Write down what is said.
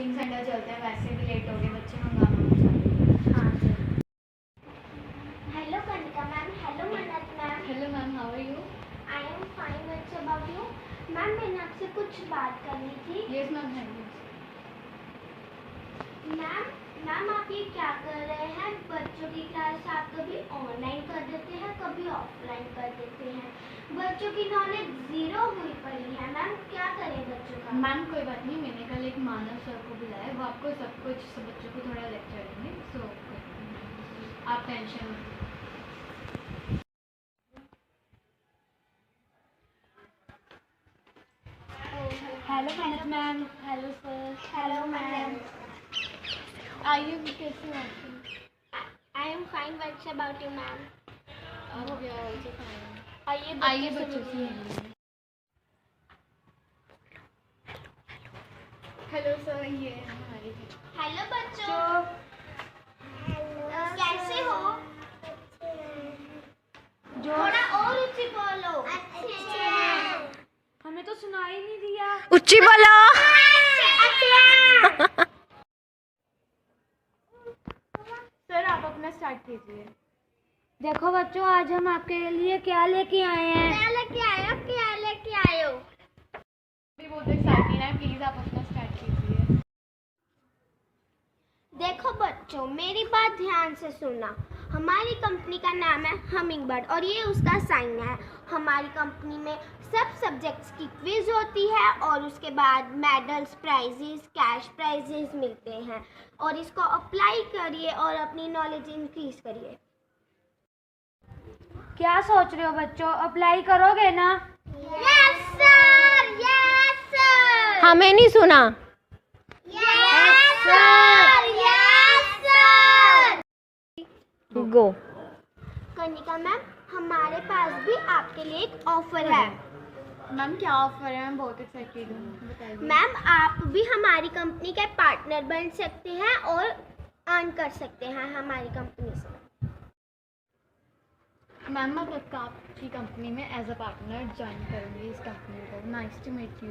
Coaching centre चलते हैं, वैसे भी लेट हो गए, बच्चे मंगाना। हाँ जी। Hello Kanika ma'am, hello Mannat ma'am. Hello ma'am, how are you? I am fine, what's about you? Ma'am मैंने आपसे कुछ बात करनी थी। Yes ma'am, thank you. Ma'am आप ये क्या कर रहे हैं? बच्चों की क्लास आप कभी ऑनलाइन कर देते हैं, कभी ऑफलाइन कर देते हैं। बच्चों की नॉलेज जीरो हुई पड़ी है मैम, क्या करें बच्चों का? मैम कोई बात नहीं, मैंने कल एक मानव सर को बुलाया, वो आपको सब बच्चों को थोड़ा लेक्चर देंगे, सो आप टेंशन मत लीजिए। Hello Mannat ma'am. Hello sir. Hello ma'am. आइए, कैसे हो आप? I am fine, what's about you ma'am? We are also fine. आइए बच्चों से मिलिए। हेलो सर, ये है हमारी। हेलो बच्चों, कैसे हो? थोड़ा और ऊंची बोलो। हमें तो सुनाई नहीं दिया। उच्ची बोलो। सर आप अपना स्टार्ट कीजिए। देखो बच्चों, आज हम आपके लिए क्या लेके आए हैं। क्या लेके आए हो? भी बहुत एक्साइटिंग है, प्लीज आप अपना स्टार्ट कीजिए। देखो बच्चों, मेरी बात ध्यान से सुनना। हमारी कंपनी का नाम है हमिंग बर्ड और ये उसका साइन है। हमारी कंपनी में सब सब्जेक्ट्स की क्विज होती है और उसके बाद मेडल्स, प्राइजेस, कैश प्राइजेस मिलते हैं और इसको अप्लाई करिए और अपनी नॉलेज इंक्रीज करिए। क्या सोच रहे हो बच्चों, अप्लाई करोगे ना? Yes sir, yes sir. हमें नहीं सुना। Yes sir, yes sir. Go. Kanika ma'am, हमारे पास भी आपके लिए एक ऑफर है। मैम क्या ऑफर है? मैं बहुत एक्साइटेड हूँ, बताइए। मैम आप भी हमारी कंपनी के पार्टनर बन सकते हैं और अर्न कर सकते हैं हमारी कंपनी से। मैम मैं आपकी कंपनी में एज अ पार्टनर ज्वाइन करूँगी इस कंपनी को। Nice to meet you.